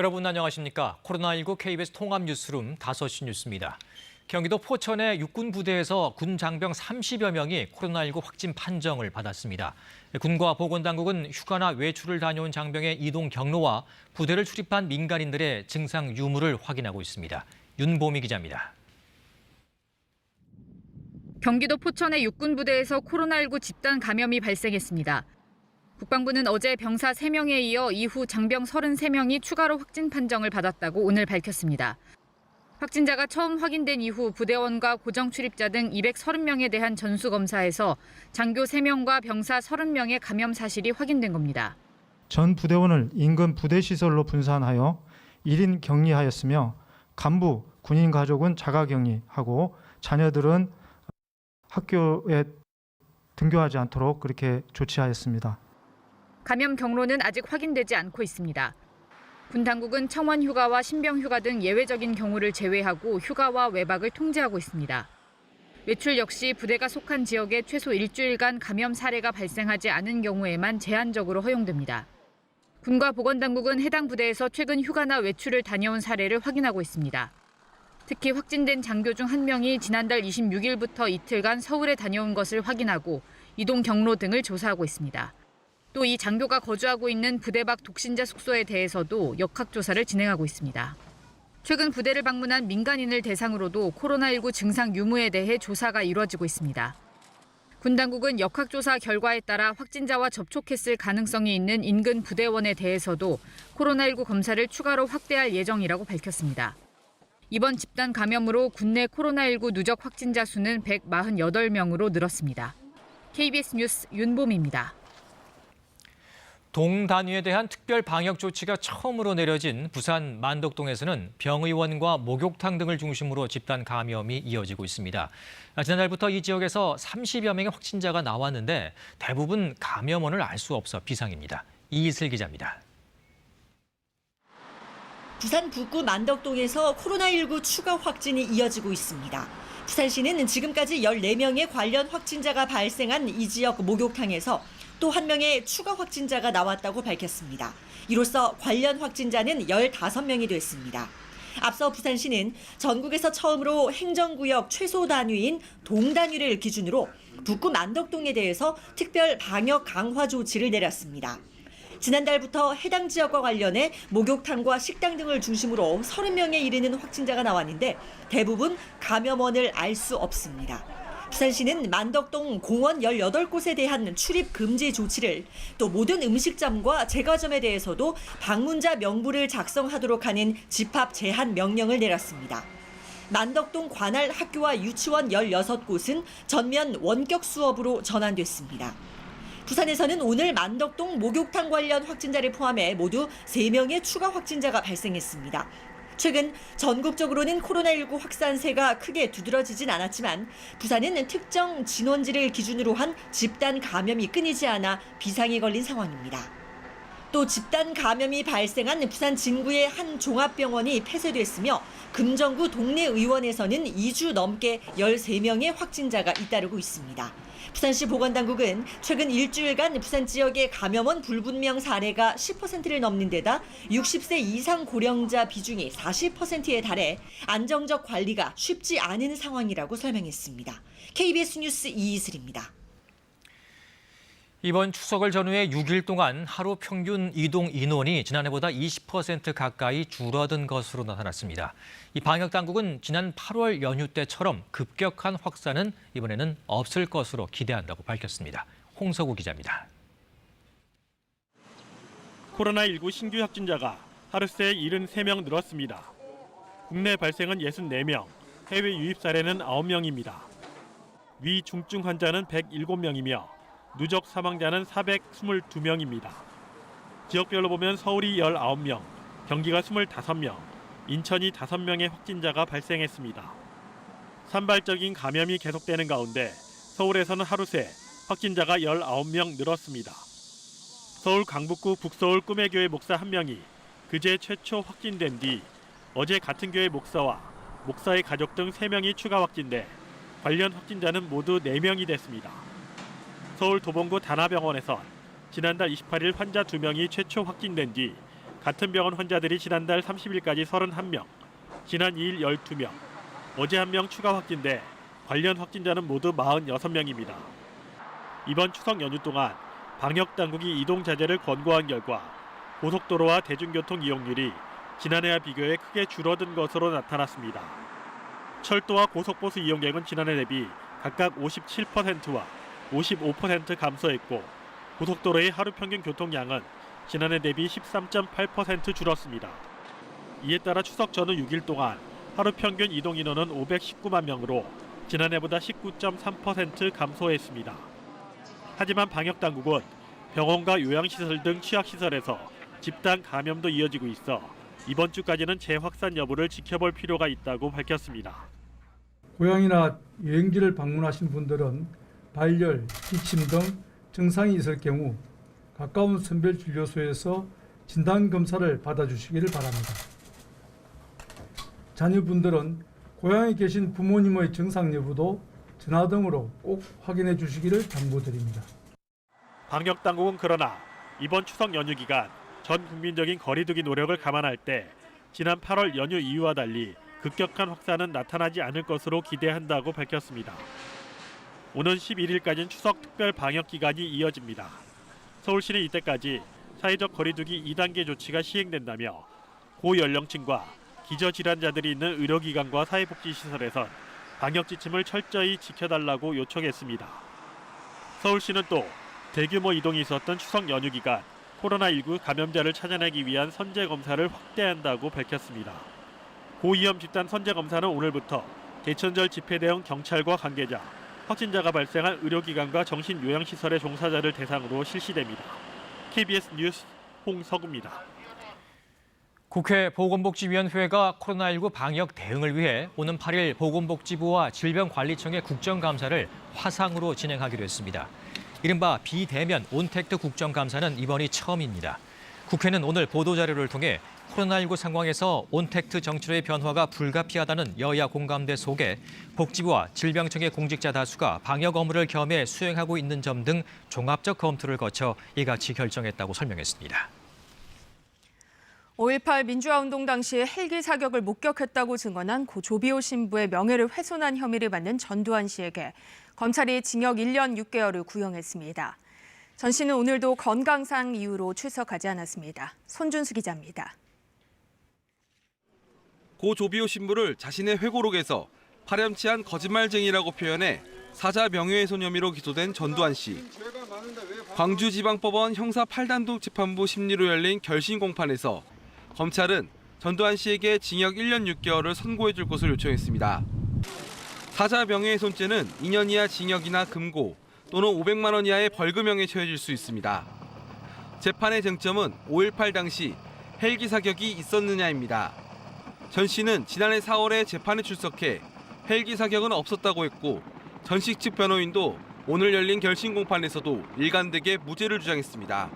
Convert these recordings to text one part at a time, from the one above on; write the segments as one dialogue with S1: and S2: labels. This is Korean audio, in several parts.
S1: 여러분 안녕하십니까? 코로나19 KBS 통합뉴스룸 5시 뉴스입니다. 경기도 포천의 육군 부대에서 군 장병 30여 명이 코로나19 확진 판정을 받았습니다. 군과 보건당국은 휴가나 외출을 다녀온 장병의 이동 경로와 부대를 출입한 민간인들의 증상 유무를 확인하고 있습니다. 윤보미 기자입니다.
S2: 경기도 포천의 육군 부대에서 코로나19 집단 감염이 발생했습니다. 국방부는 어제 병사 3명에 이어 이후 장병 33명이 추가로 확진 판정을 받았다고 오늘 밝혔습니다. 확진자가 처음 확인된 이후 부대원과 고정 출입자 등 230명에 대한 전수검사에서 장교 3명과 병사 30명의 감염 사실이 확인된 겁니다.
S3: 전 부대원을 인근 부대시설로 분산하여 1인 격리하였으며 간부, 군인 가족은 자가 격리하고 자녀들은 학교에 등교하지 않도록 그렇게 조치하였습니다.
S2: 감염 경로는 아직 확인되지 않고 있습니다. 군 당국은 청원 휴가와 신병 휴가 등 예외적인 경우를 제외하고 휴가와 외박을 통제하고 있습니다. 외출 역시 부대가 속한 지역에 최소 일주일간 감염 사례가 발생하지 않은 경우에만 제한적으로 허용됩니다. 군과 보건당국은 해당 부대에서 최근 휴가나 외출을 다녀온 사례를 확인하고 있습니다. 특히 확진된 장교 중 1명이 지난달 26일부터 이틀간 서울에 다녀온 것을 확인하고 이동 경로 등을 조사하고 있습니다. 또 이 장교가 거주하고 있는 부대 밖 독신자 숙소에 대해서도 역학조사를 진행하고 있습니다. 최근 부대를 방문한 민간인을 대상으로도 코로나19 증상 유무에 대해 조사가 이루어지고 있습니다. 군 당국은 역학조사 결과에 따라 확진자와 접촉했을 가능성이 있는 인근 부대원에 대해서도 코로나19 검사를 추가로 확대할 예정이라고 밝혔습니다. 이번 집단 감염으로 국내 코로나19 누적 확진자 수는 148명으로 늘었습니다. KBS 뉴스 윤보미입니다.
S1: 동단위에 대한 특별 방역 조치가 처음으로 내려진 부산 만덕동에서는 병의원과 목욕탕 등을 중심으로 집단 감염이 이어지고 있습니다. 지난달부터 이 지역에서 30여 명의 확진자가 나왔는데 대부분 감염원을 알 수 없어 비상입니다. 이슬 기자입니다.
S4: 부산 북구 만덕동에서 코로나19 추가 확진이 이어지고 있습니다. 부산시는 지금까지 14명의 관련 확진자가 발생한 이 지역 목욕탕에서 또 1명의 추가 확진자가 나왔다고 밝혔습니다. 이로써 관련 확진자는 15명이 됐습니다. 앞서 부산시는 전국에서 처음으로 행정구역 최소 단위인 동단위를 기준으로 북구 만덕동에 대해서 특별 방역 강화 조치를 내렸습니다. 지난달부터 해당 지역과 관련해 목욕탕과 식당 등을 중심으로 30명에 이르는 확진자가 나왔는데 대부분 감염원을 알 수 없습니다. 부산시는 만덕동 공원 18곳에 대한 출입 금지 조치를 또 모든 음식점과 제과점에 대해서도 방문자 명부를 작성하도록 하는 집합 제한 명령을 내렸습니다. 만덕동 관할 학교와 유치원 16곳은 전면 원격 수업으로 전환됐습니다. 부산에서는 오늘 만덕동 목욕탕 관련 확진자를 포함해 모두 3명의 추가 확진자가 발생했습니다. 최근 전국적으로는 코로나19 확산세가 크게 두드러지진 않았지만 부산은 특정 진원지를 기준으로 한 집단 감염이 끊이지 않아 비상에 걸린 상황입니다. 또 집단 감염이 발생한 부산 진구의 한 종합병원이 폐쇄됐으며 금정구 동래의원에서는 2주 넘게 13명의 확진자가 잇따르고 있습니다. 부산시 보건당국은 최근 일주일간 부산 지역의 감염원 불분명 사례가 10%를 넘는 데다 60세 이상 고령자 비중이 40%에 달해 안정적 관리가 쉽지 않은 상황이라고 설명했습니다. KBS 뉴스 이이슬입니다.
S1: 이번 추석을 전후해 6일 동안 하루 평균 이동 인원이 지난해보다 20% 가까이 줄어든 것으로 나타났습니다. 이 방역당국은 지난 8월 연휴 때처럼 급격한 확산은 이번에는 없을 것으로 기대한다고 밝혔습니다. 홍석우 기자입니다.
S5: 코로나19 신규 확진자가 하루 새 73명 늘었습니다. 국내 발생은 64명, 해외 유입 사례는 9명입니다. 위 중증 환자는 107명이며 누적 사망자는 422명입니다. 지역별로 보면 서울이 19명, 경기가 25명, 인천이 5명의 확진자가 발생했습니다. 산발적인 감염이 계속되는 가운데 서울에서는 하루 새 확진자가 19명 늘었습니다. 서울 강북구 북서울 꿈의교회 목사 1명이 그제 최초 확진된 뒤 어제 같은 교회 목사와 목사의 가족 등 3명이 추가 확진돼 관련 확진자는 모두 4명이 됐습니다. 서울 도봉구 다나병원에선 지난달 28일 환자 2명이 최초 확진된 뒤 같은 병원 환자들이 지난달 30일까지 31명, 지난 2일 12명, 어제 1명 추가 확진돼 관련 확진자는 모두 46명입니다. 이번 추석 연휴 동안 방역당국이 이동 자제를 권고한 결과 고속도로와 대중교통 이용률이 지난해와 비교해 크게 줄어든 것으로 나타났습니다. 철도와 고속버스 이용객은 지난해 대비 각각 57%와 55% 감소했고 고속도로의 하루 평균 교통량은 지난해 대비 13.8% 줄었습니다. 이에 따라 추석 전후 6일 동안 하루 평균 이동 인원은 519만 명으로 지난해보다 19.3% 감소했습니다. 하지만 방역당국은 병원과 요양시설 등 취약시설에서 집단 감염도 이어지고 있어 이번 주까지는 재확산 여부를 지켜볼 필요가 있다고 밝혔습니다.
S6: 고향이나 여행지를 방문하신 분들은 발열, 기침 등 증상이 있을 경우 가까운 선별진료소에서 진단검사를 받아주시기를 바랍니다. 자녀분들은 고향에 계신 부모님의 증상 여부도 전화 등으로 꼭 확인해 주시기를 당부드립니다.
S5: 방역당국은 그러나 이번 추석 연휴 기간 전 국민적인 거리두기 노력을 감안할 때 지난 8월 연휴 이후와 달리 급격한 확산은 나타나지 않을 것으로 기대한다고 밝혔습니다. 오는 11일까지는 추석 특별 방역 기간이 이어집니다. 서울시는 이때까지 사회적 거리두기 2단계 조치가 시행된다며 고연령층과 기저질환자들이 있는 의료기관과 사회복지시설에선 방역 지침을 철저히 지켜달라고 요청했습니다. 서울시는 또 대규모 이동이 있었던 추석 연휴 기간 코로나19 감염자를 찾아내기 위한 선제검사를 확대한다고 밝혔습니다. 고위험 집단 선제검사는 오늘부터 대천절 집회 대응 경찰과 관계자, 확진자가 발생한 의료기관과 정신요양시설의 종사자를 대상으로 실시됩니다. KBS 뉴스 홍석우입니다.
S1: 국회 보건복지위원회가 코로나19 방역 대응을 위해 오는 8일 보건복지부와 질병관리청의 국정감사를 화상으로 진행하기로 했습니다. 이른바 비대면 온택트 국정감사는 이번이 처음입니다. 국회는 오늘 보도자료를 통해 코로나19 상황에서 온택트 정치로의 변화가 불가피하다는 여야 공감대 속에 복지부와 질병청의 공직자 다수가 방역 업무를 겸해 수행하고 있는 점 등 종합적 검토를 거쳐 이같이 결정했다고 설명했습니다.
S7: 5.18 민주화운동 당시 헬기 사격을 목격했다고 증언한 고 조비오 신부의 명예를 훼손한 혐의를 받는 전두환 씨에게 검찰이 징역 1년 6개월을 구형했습니다. 전 씨는 오늘도 건강상 이유로 출석하지 않았습니다. 손준수 기자입니다.
S8: 고 조비오 신부를 자신의 회고록에서 파렴치한 거짓말쟁이라고 표현해 사자 명예훼손 혐의로 기소된 전두환 씨. 광주지방법원 형사 8단독 재판부 심리로 열린 결심 공판에서 검찰은 전두환 씨에게 징역 1년 6개월을 선고해 줄 것을 요청했습니다. 사자 명예훼손죄는 2년 이하 징역이나 금고 또는 500만 원 이하의 벌금형에 처해질 수 있습니다. 재판의 쟁점은 5.18 당시 헬기 사격이 있었느냐입니다. 전 씨는 지난해 4월에 재판에 출석해 헬기 사격은 없었다고 했고 전식 측 변호인도 오늘 열린 결심 공판에서도 일관되게 무죄를 주장했습니다.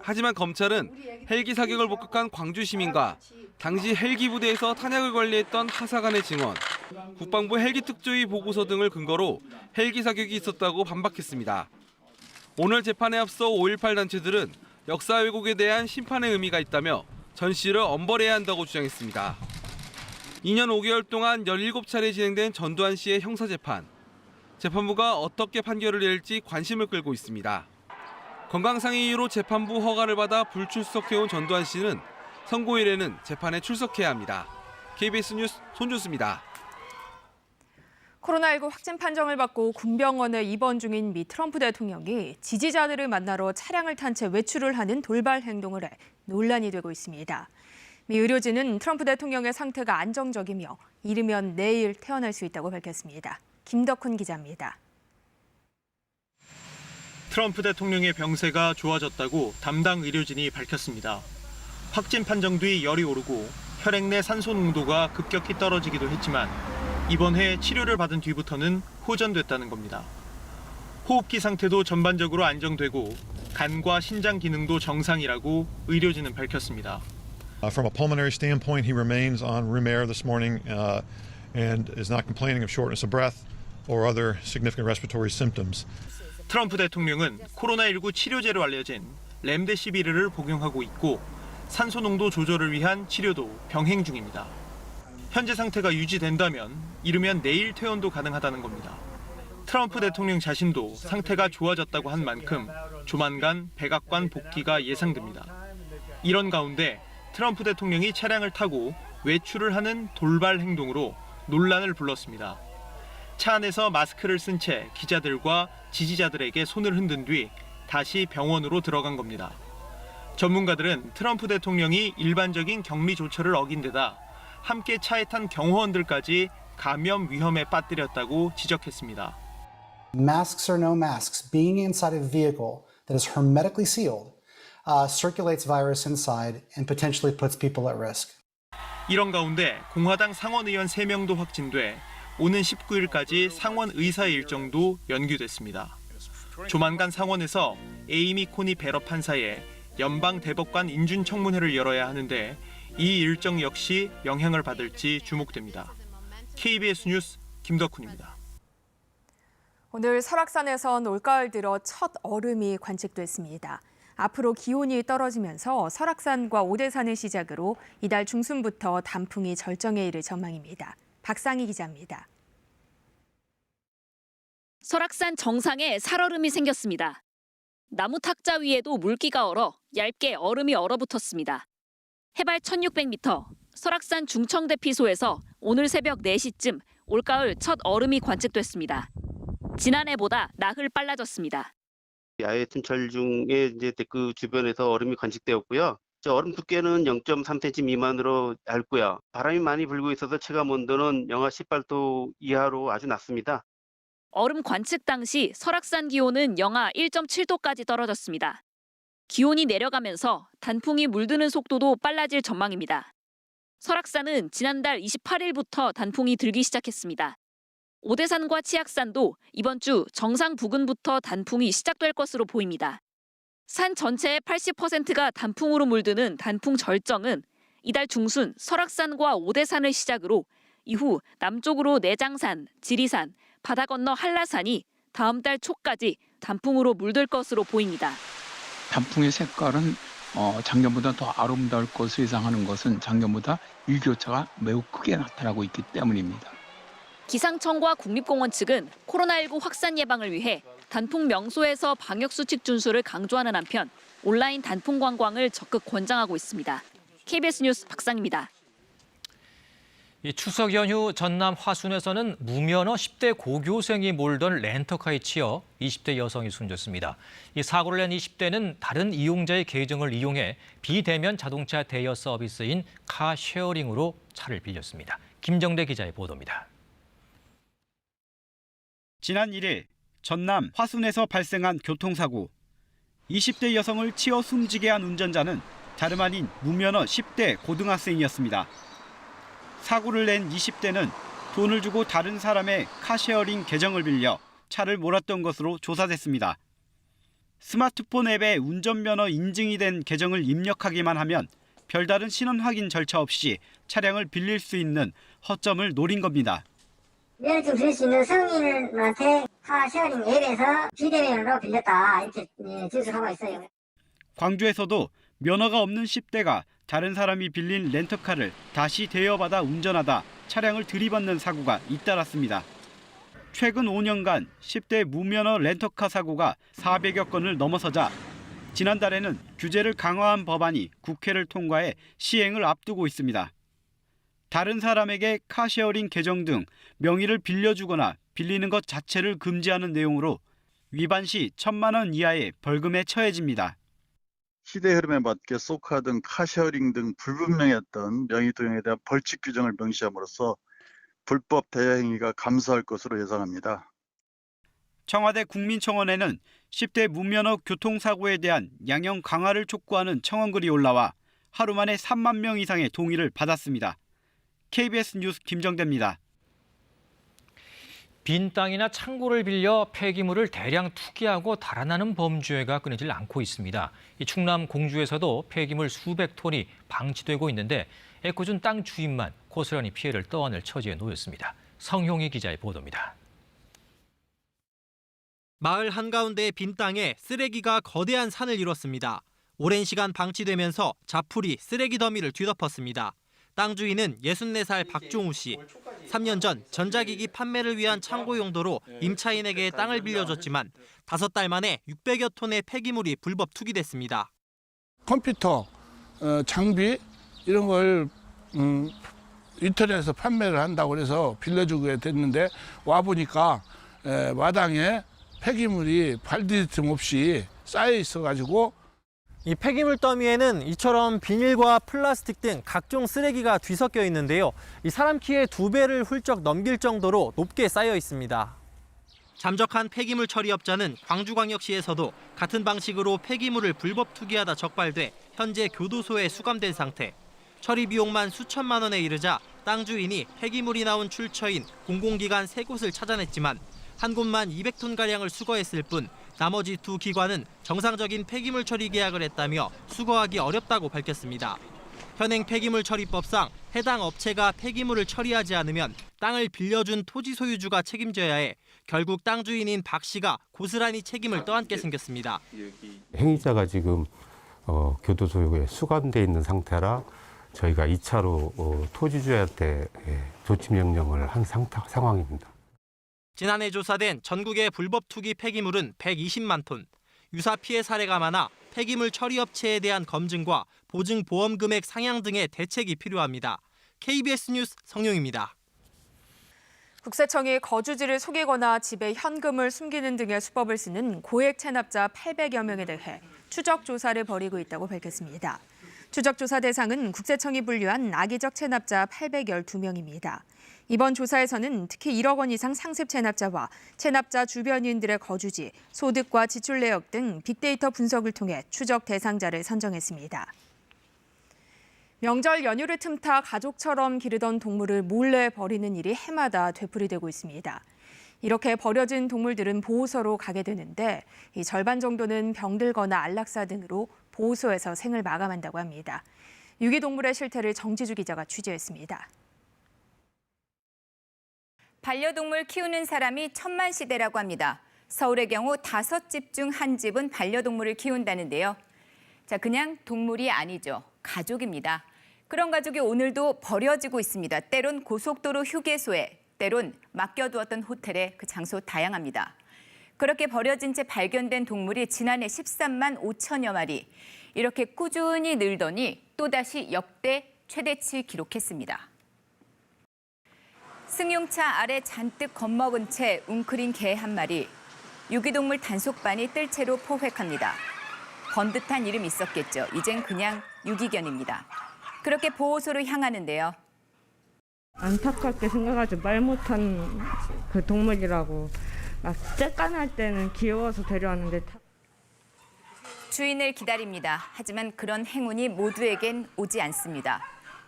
S8: 하지만 검찰은 헬기 사격을 목격한 광주 시민과 당시 헬기 부대에서 탄약을 관리했던 하사관의 증언, 국방부 헬기 특조위 보고서 등을 근거로 헬기 사격이 있었다고 반박했습니다. 오늘 재판에 앞서 5.18 단체들은 역사 왜곡에 대한 심판의 의미가 있다며 전 씨를 엄벌해야 한다고 주장했습니다. 2년 5개월 동안 17차례 진행된 전두환 씨의 형사재판. 재판부가 어떻게 판결을 내릴지 관심을 끌고 있습니다. 건강상의 이유로 재판부 허가를 받아 불출석해온 전두환 씨는 선고일에는 재판에 출석해야 합니다. KBS 뉴스 손준수입니다.
S7: 코로나19 확진 판정을 받고 군병원에 입원 중인 미 트럼프 대통령이 지지자들을 만나러 차량을 탄 채 외출을 하는 돌발 행동을 해 논란이 되고 있습니다. 미 의료진은 트럼프 대통령의 상태가 안정적이며 이르면 내일 퇴원할 수 있다고 밝혔습니다. 김덕훈 기자입니다.
S9: 트럼프 대통령의 병세가 좋아졌다고 담당 의료진이 밝혔습니다. 확진 판정 뒤 열이 오르고 혈액 내 산소 농도가 급격히 떨어지기도 했지만 이번 해 치료를 받은 뒤부터는 호전됐다는 겁니다. 호흡기 상태도 전반적으로 안정되고 간과 신장 기능도 정상이라고 의료진은 밝혔습니다.
S10: From a pulmonary standpoint, he remains on room air this morning and is not complaining of shortness of breath or other significant respiratory symptoms.
S9: 트럼프 대통령은 코로나19 치료제로 알려진 렘데시비르를 복용하고 있고 산소 농도 조절을 위한 치료도 병행 중입니다. 현재 상태가 유지된다면 이르면 내일 퇴원도 가능하다는 겁니다. 트럼프 대통령 자신도 상태가 좋아졌다고 한 만큼 조만간 백악관 복귀가 예상됩니다. 이런 가운데 트럼프 대통령이 차량을 타고 외출을 하는 돌발 행동으로 논란을 불렀습니다. 차 안에서 마스크를 쓴 채 기자들과 지지자들에게 손을 흔든 뒤 다시 병원으로 들어간 겁니다. 전문가들은 트럼프 대통령이 일반적인 격리 조처를 어긴 데다 함께 차에 탄 경호원들까지 감염 위험에 빠뜨렸다고 지적했습니다.
S11: Masks or no masks, being inside a vehicle that is hermetically sealed circulates virus inside and potentially puts people at risk.
S9: 이런 가운데 공화당 상원 의원 3명도 확진돼 오는 19일까지 상원 의사 일정도 연기됐습니다. 조만간 상원에서 에이미 코니 베러 판사의 연방 대법관 인준 청문회를 열어야 하는데 이 일정 역시 영향을 받을지 주목됩니다. KBS 뉴스 김덕훈입니다.
S7: 오늘 설악산에선 올가을 들어 첫 얼음이 관측됐습니다. 앞으로 기온이 떨어지면서 설악산과 오대산을 시작으로 이달 중순부터 단풍이 절정에 이를 전망입니다. 박상희 기자입니다.
S12: 설악산 정상에 살얼음이 생겼습니다. 나무 탁자 위에도 물기가 얼어 얇게 얼음이 얼어붙었습니다. 해발 1600m, 설악산 중청대피소에서 오늘 새벽 4시쯤 올가을 첫 얼음이 관측됐습니다. 지난해보다 나흘 빨라졌습니다.
S13: 야외 순찰 중에 이제 그 주변에서 얼음이 관측되었고요. 얼음 두께는 0.3cm 미만으로 얇고요. 바람이 많이 불고 있어서 체감 온도는 영하 18도 이하로 아주 낮습니다.
S12: 얼음 관측 당시 설악산 기온은 영하 1.7도까지 떨어졌습니다. 기온이 내려가면서 단풍이 물드는 속도도 빨라질 전망입니다. 설악산은 지난달 28일부터 단풍이 들기 시작했습니다. 오대산과 치악산도 이번 주 정상 부근부터 단풍이 시작될 것으로 보입니다. 산 전체의 80%가 단풍으로 물드는 단풍 절정은 이달 중순 설악산과 오대산을 시작으로 이후 남쪽으로 내장산, 지리산, 바다 건너 한라산이 다음 달 초까지 단풍으로 물들 것으로 보입니다.
S14: 단풍의 색깔은 작년보다 더 아름다울 것을 예상하는 것은 작년보다 일교차가 매우 크게 나타나고 있기 때문입니다.
S12: 기상청과 국립공원 측은 코로나19 확산 예방을 위해 단풍 명소에서 방역수칙 준수를 강조하는 한편 온라인 단풍 관광을 적극 권장하고 있습니다. KBS 뉴스 박상입니다.
S1: 추석 연휴 전남 화순에서는 무면허 10대 고교생이 몰던 렌터카에 치여 20대 여성이 숨졌습니다. 이 사고를 낸 20대는 다른 이용자의 계정을 이용해 비대면 자동차 대여 서비스인 카쉐어링으로 차를 빌렸습니다. 김정대 기자의 보도입니다.
S15: 지난 1일 전남 화순에서 발생한 교통사고. 20대 여성을 치어 숨지게 한 운전자는 다름 아닌 무면허 10대 고등학생이었습니다. 사고를 낸 20대는 돈을 주고 다른 사람의 카쉐어링 계정을 빌려 차를 몰았던 것으로 조사됐습니다. 스마트폰 앱에 운전면허 인증이 된 계정을 입력하기만 하면 별다른 신원 확인 절차 없이 차량을 빌릴 수 있는 허점을 노린 겁니다.
S16: 면허증 빌릴 수 있는 성인한테 카쉐어링 앱에서 비대면으로 빌렸다 이렇게 진술하고 있어요.
S15: 광주에서도 면허가 없는 10대가 다른 사람이 빌린 렌터카를 다시 대여받아 운전하다 차량을 들이받는 사고가 잇따랐습니다. 최근 5년간 10대 무면허 렌터카 사고가 400여 건을 넘어서자 지난달에는 규제를 강화한 법안이 국회를 통과해 시행을 앞두고 있습니다. 다른 사람에게 카쉐어링 계정 등 명의를 빌려주거나 빌리는 것 자체를 금지하는 내용으로 위반 시 1,000만 원 이하의 벌금에 처해집니다.
S17: 시대 흐름에 맞게 소카 등 카쉐어링 등 불분명했던 명의 도용에 대한 벌칙 규정을 명시함으로써 불법 대여 행위가 감소할 것으로 예상합니다.
S15: 청와대 국민청원에는 10대 무면허 교통사고에 대한 양형 강화를 촉구하는 청원글이 올라와 하루 만에 3만 명 이상의 동의를 받았습니다. KBS 뉴스 김정대입니다.
S1: 빈 땅이나 창고를 빌려 폐기물을 대량 투기하고 달아나는 범죄가 끊이질 않고 있습니다. 이 충남 공주에서도 폐기물 수백 톤이 방치되고 있는데 애꿎은 땅 주인만 고스란히 피해를 떠안을 처지에 놓였습니다. 성형희 기자의 보도입니다.
S18: 마을 한가운데의 빈 땅에 쓰레기가 거대한 산을 이뤘습니다. 오랜 시간 방치되면서 자풀이 쓰레기 더미를 뒤덮었습니다. 땅 주인은 64살 박종우 씨. 3년 전 전자기기 판매를 위한 창고 용도로 임차인에게 땅을 빌려줬지만 5달 만에 600여 톤의 폐기물이 불법 투기됐습니다.
S19: 컴퓨터, 장비 이런 걸 인터넷에서 판매를 한다고 해서 빌려주게 됐는데 와보니까 마당에 폐기물이 발디딜 틈 없이 쌓여 있어가지고
S18: 이 폐기물 더미에는 이처럼 비닐과 플라스틱 등 각종 쓰레기가 뒤섞여 있는데요. 이 사람 키의 2배를 훌쩍 넘길 정도로 높게 쌓여 있습니다. 잠적한 폐기물 처리업자는 광주광역시에서도 같은 방식으로 폐기물을 불법 투기하다 적발돼 현재 교도소에 수감된 상태. 처리 비용만 수천만 원에 이르자 땅 주인이 폐기물이 나온 출처인 공공기관 3곳을 찾아냈지만 한 곳만 200톤가량을 수거했을 뿐 나머지 2기관은 정상적인 폐기물 처리 계약을 했다며 수거하기 어렵다고 밝혔습니다. 현행 폐기물 처리법상 해당 업체가 폐기물을 처리하지 않으면 땅을 빌려준 토지 소유주가 책임져야 해 결국 땅 주인인 박 씨가 고스란히 책임을 떠안게 생겼습니다.
S20: 행위자가 지금 교도소에 수감돼 있는 상태라 저희가 2차로 토지주한테 조치 명령을 한 상황입니다.
S18: 지난해 조사된 전국의 불법 투기 폐기물은 120만 톤. 유사 피해 사례가 많아 폐기물 처리업체에 대한 검증과 보증 보험 금액 상향 등의 대책이 필요합니다. KBS 뉴스 성룡입니다.
S7: 국세청이 거주지를 속이거나 집에 현금을 숨기는 등의 수법을 쓰는 고액 체납자 800여 명에 대해 추적 조사를 벌이고 있다고 밝혔습니다. 추적 조사 대상은 국세청이 분류한 악의적 체납자 812명입니다. 이번 조사에서는 특히 1억 원 이상 상습 체납자와 체납자 주변인들의 거주지, 소득과 지출 내역 등 빅데이터 분석을 통해 추적 대상자를 선정했습니다. 명절 연휴를 틈타 가족처럼 기르던 동물을 몰래 버리는 일이 해마다 되풀이되고 있습니다. 이렇게 버려진 동물들은 보호소로 가게 되는데 이 절반 정도는 병들거나 안락사 등으로 보호소에서 생을 마감한다고 합니다. 유기동물의 실태를 정지주 기자가 취재했습니다.
S21: 반려동물 키우는 사람이 천만 시대라고 합니다. 서울의 경우 5집 중 1집은 반려동물을 키운다는데요. 자, 그냥 동물이 아니죠. 가족입니다. 그런 가족이 오늘도 버려지고 있습니다. 때론 고속도로 휴게소에, 때론 맡겨두었던 호텔에 그 장소 다양합니다. 그렇게 버려진 채 발견된 동물이 지난해 13만 5천여 마리. 이렇게 꾸준히 늘더니 또다시 역대 최대치 기록했습니다. 승용차 아래 잔뜩 겁먹은 채 웅크린 개 한 마리. 유기동물 단속반이 뜰채로 포획합니다. 번듯한 이름이 있었겠죠. 이젠 그냥 유기견입니다. 그렇게 보호소로 향하는데요.
S22: 안타깝게 생각하지 말 못한 그 동물이라고 막 쬐깐할 때는 귀여워서 데려왔는데
S21: 주인을 기다립니다. 하지만 그런 행운이 모두에겐 오지 않습니다.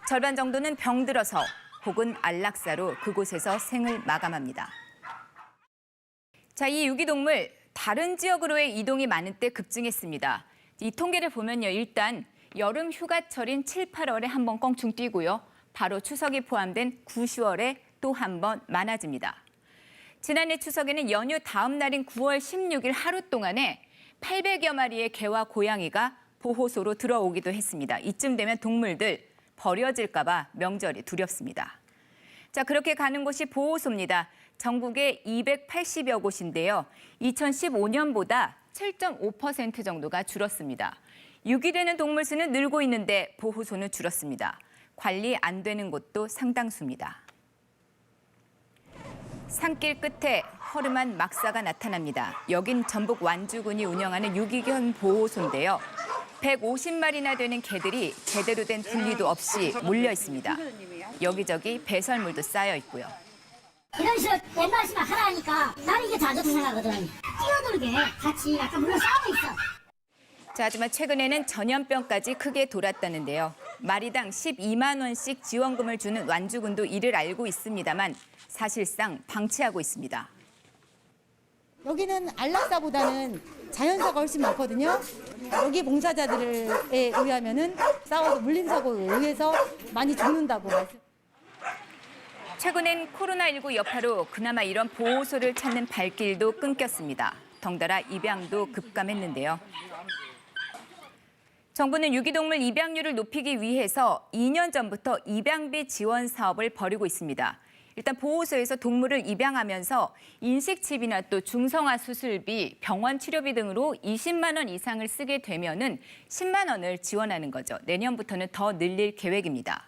S21: 절반 정도는 병들어서 혹은 안락사로 그곳에서 생을 마감합니다. 자, 이 유기동물 다른 지역으로의 이동이 많은 때 급증했습니다. 이 통계를 보면요. 일단 여름 휴가철인 7, 8월에 한 번 껑충 뛰고요. 바로 추석이 포함된 9, 10월에 또 한 번 많아집니다. 지난해 추석에는 연휴 다음 날인 9월 16일 하루 동안에 800여 마리의 개와 고양이가 보호소로 들어오기도 했습니다. 이쯤 되면 동물들 버려질까 봐 명절이 두렵습니다. 자, 그렇게 가는 곳이 보호소입니다. 전국에 280여 곳인데요. 2015년보다 7.5% 정도가 줄었습니다. 유기되는 동물 수는 늘고 있는데 보호소는 줄었습니다. 관리 안 되는 곳도 상당수입니다. 산길 끝에 허름한 막사가 나타납니다. 여긴 전북 완주군이 운영하는 유기견 보호소인데요. 150마리나 되는 개들이 제대로 된 분리도 없이 몰려 있습니다. 여기저기 배설물도 쌓여 있고요.
S16: 이런 식으로 웬만하시면 하라니까 나는 이게 다 좋다 생각하거든. 뛰어놀게 같이 약간 물론 싸우고 있어.
S21: 자, 하지만 최근에는 전염병까지 크게 돌았다는데요. 마리당 12만 원씩 지원금을 주는 완주군도 이를 알고 있습니다만 사실상 방치하고 있습니다.
S23: 여기는 안락사보다는 자연사가 훨씬 많거든요. 여기 봉사자들에 의하면은 싸워서 물림사고에 의해서 많이 죽는다고 말씀.
S21: 최근엔 코로나19 여파로 그나마 이런 보호소를 찾는 발길도 끊겼습니다. 덩달아 입양도 급감했는데요. 정부는 유기동물 입양률을 높이기 위해서 2년 전부터 입양비 지원 사업을 벌이고 있습니다. 일단 보호소에서 동물을 입양하면서 인식칩이나 또 중성화 수술비, 병원 치료비 등으로 20만 원 이상을 쓰게 되면은 10만 원을 지원하는 거죠. 내년부터는 더 늘릴 계획입니다.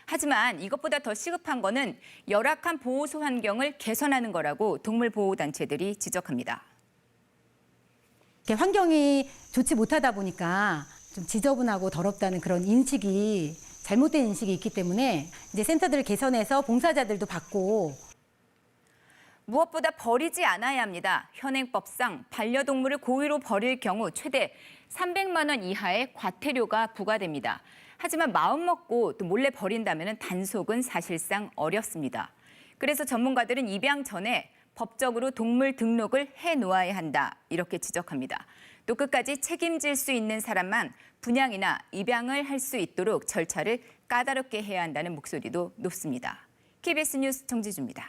S21: 하지만 이것보다 더 시급한 거는 열악한 보호소 환경을 개선하는 거라고 동물보호단체들이 지적합니다.
S23: 환경이 좋지 못하다 보니까 좀 지저분하고 더럽다는 그런 인식이 잘못된 인식이 있기 때문에 이제 센터들을 개선해서 봉사자들도 받고
S21: 무엇보다 버리지 않아야 합니다. 현행법상 반려동물을 고의로 버릴 경우 최대 300만 원 이하의 과태료가 부과됩니다. 하지만 마음먹고 또 몰래 버린다면 단속은 사실상 어렵습니다. 그래서 전문가들은 입양 전에 법적으로 동물 등록을 해놓아야 한다 이렇게 지적합니다. 또 끝까지 책임질 수 있는 사람만 분양이나 입양을 할 수 있도록 절차를 까다롭게 해야 한다는 목소리도 높습니다. KBS 뉴스 정지주입니다.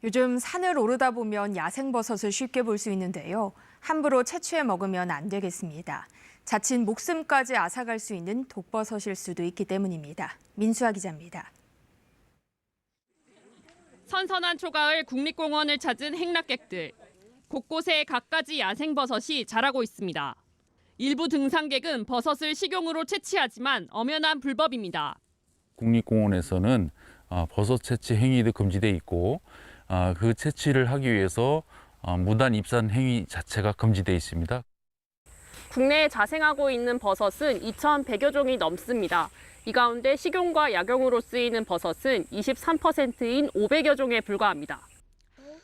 S7: 요즘 산을 오르다 보면 야생버섯을 쉽게 볼 수 있는데요. 함부로 채취해 먹으면 안 되겠습니다. 자칫 목숨까지 앗아갈 수 있는 독버섯일 수도 있기 때문입니다. 민수아 기자입니다.
S2: 선선한 초가을 국립공원을 찾은 행락객들. 곳곳에 갖가지 야생버섯이 자라고 있습니다. 일부 등산객은 버섯을 식용으로 채취하지만 엄연한 불법입니다.
S3: 국립공원에서는 버섯 채취 행위도 금지돼 있고 그 채취를 하기 위해서 무단 입산 행위 자체가 금지돼 있습니다.
S2: 국내에 자생하고 있는 버섯은 2,100여 종이 넘습니다. 이 가운데 식용과 약용으로 쓰이는 버섯은 23%인 500여 종에 불과합니다.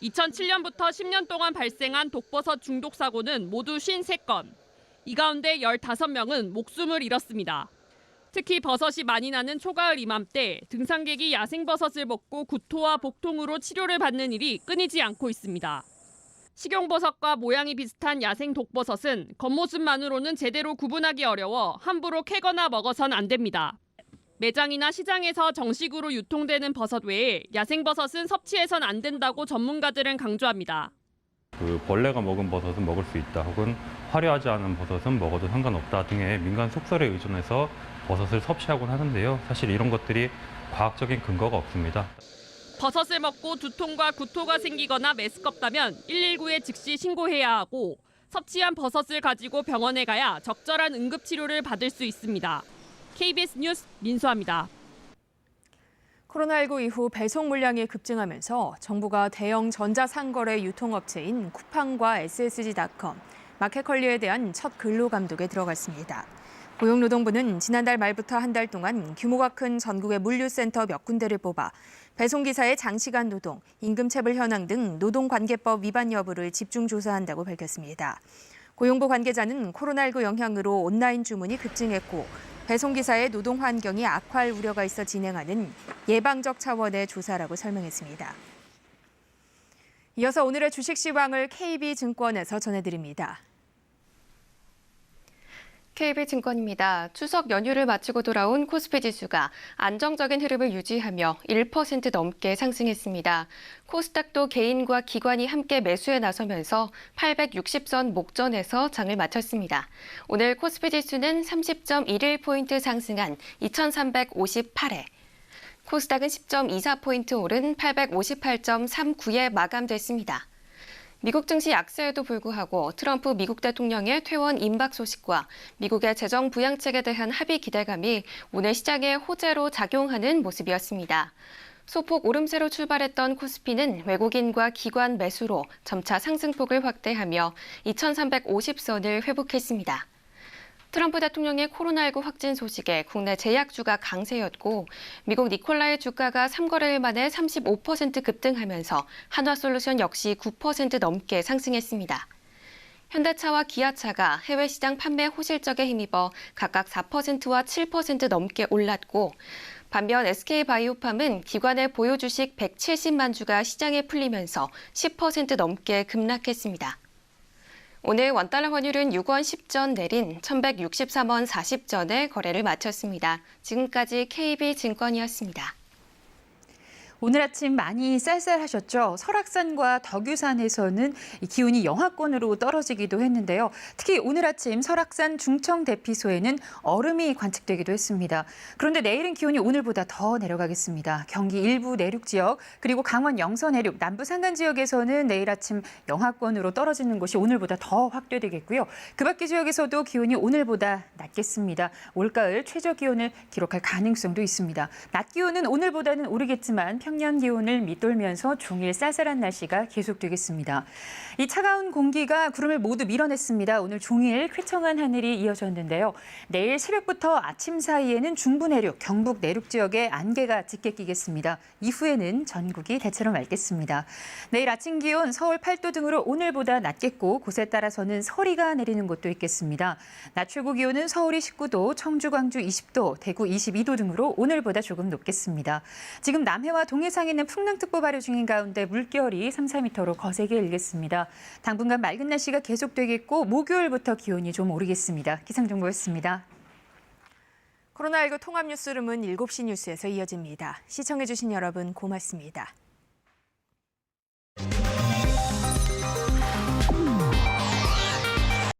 S2: 2007년부터 10년 동안 발생한 독버섯 중독 사고는 모두 53건. 이 가운데 15명은 목숨을 잃었습니다. 특히 버섯이 많이 나는 초가을 이맘때 등산객이 야생버섯을 먹고 구토와 복통으로 치료를 받는 일이 끊이지 않고 있습니다. 식용버섯과 모양이 비슷한 야생 독버섯은 겉모습만으로는 제대로 구분하기 어려워 함부로 캐거나 먹어선 안 됩니다. 매장이나 시장에서 정식으로 유통되는 버섯 외에 야생버섯은 섭취해선 안 된다고 전문가들은 강조합니다.
S4: 벌레가 먹은 버섯은 먹을 수 있다 혹은 화려하지 않은 버섯은 먹어도 상관없다 등의 민간 속설에 의존해서 버섯을 섭취하곤 하는데요. 사실 이런 것들이 과학적인 근거가 없습니다.
S2: 버섯을 먹고 두통과 구토가 생기거나 메스껍다면 119에 즉시 신고해야 하고 섭취한 버섯을 가지고 병원에 가야 적절한 응급치료를 받을 수 있습니다. KBS 뉴스 민수아입니다.
S7: 코로나19 이후 배송 물량이 급증하면서 정부가 대형 전자상거래 유통업체인 쿠팡과 SSG닷컴, 마켓컬리에 대한 첫 근로감독에 들어갔습니다. 고용노동부는 지난달 말부터 한 달 동안 규모가 큰 전국의 물류센터 몇 군데를 뽑아 배송기사의 장시간 노동, 임금체불 현황 등 노동관계법 위반 여부를 집중 조사한다고 밝혔습니다. 고용부 관계자는 코로나19 영향으로 온라인 주문이 급증했고 배송기사의 노동 환경이 악화할 우려가 있어 진행하는 예방적 차원의 조사라고 설명했습니다. 이어서 오늘의 주식 시황을 KB증권에서 전해드립니다.
S24: KB증권입니다. 추석 연휴를 마치고 돌아온 코스피 지수가 안정적인 흐름을 유지하며 1% 넘게 상승했습니다. 코스닥도 개인과 기관이 함께 매수에 나서면서 860선 목전에서 장을 마쳤습니다. 오늘 코스피 지수는 30.11포인트 상승한 2358에, 코스닥은 10.24포인트 오른 858.39에 마감됐습니다. 미국 증시 약세에도 불구하고 트럼프 미국 대통령의 퇴원 임박 소식과 미국의 재정 부양책에 대한 합의 기대감이 오늘 시장에 호재로 작용하는 모습이었습니다. 소폭 오름세로 출발했던 코스피는 외국인과 기관 매수로 점차 상승폭을 확대하며 2350선을 회복했습니다. 트럼프 대통령의 코로나19 확진 소식에 국내 제약주가 강세였고 미국 니콜라의 주가가 3거래일 만에 35% 급등하면서 한화솔루션 역시 9% 넘게 상승했습니다. 현대차와 기아차가 해외 시장 판매 호실적에 힘입어 각각 4%와 7% 넘게 올랐고 반면 SK바이오팜은 기관의 보유 주식 170만 주가 시장에 풀리면서 10% 넘게 급락했습니다. 오늘 원달러 환율은 6원 10전 내린 1163원 40전에 거래를 마쳤습니다. 지금까지 KB증권이었습니다.
S5: 오늘 아침 많이 쌀쌀하셨죠? 설악산과 덕유산에서는 이 기온이 영하권으로 떨어지기도 했는데요. 특히 오늘 아침 설악산 중청대피소에는 얼음이 관측되기도 했습니다. 그런데 내일은 기온이 오늘보다 더 내려가겠습니다. 경기 일부 내륙 지역 그리고 강원 영서 내륙, 남부 산간 지역에서는 내일 아침 영하권으로 떨어지는 곳이 오늘보다 더 확대되겠고요. 그 밖의 지역에서도 기온이 오늘보다 낮겠습니다. 올가을 최저 기온을 기록할 가능성도 있습니다. 낮 기온은 오늘보다는 오르겠지만 평년 기온을 밑돌면서 종일 쌀쌀한 날씨가 계속되겠습니다. 이 차가운 공기가 구름을 모두 밀어냈습니다. 오늘 종일 쾌청한 하늘이 이어졌는데요. 내일 새벽부터 아침 사이에는 중부 내륙, 경북 내륙 지역에 안개가 짙게 끼겠습니다. 이후에는 전국이 대체로 맑겠습니다. 내일 아침 기온 서울 8도 등으로 오늘보다 낮겠고 곳에 따라서는 서리가 내리는 곳도 있겠습니다. 낮 최고 기온은 서울이 19도, 청주, 광주 20도, 대구 22도 등으로 오늘보다 조금 높겠습니다. 지금 남해와 동해상에는 풍랑특보 발효 중인 가운데 물결이 3, 4m로 거세게 일겠습니다. 당분간 맑은 날씨가 계속되겠고 목요일부터 기온이 좀 오르겠습니다. 기상정보였습니다.
S7: 코로나19 통합 뉴스룸은 7시 뉴스에서 이어집니다. 시청해주신 여러분 고맙습니다.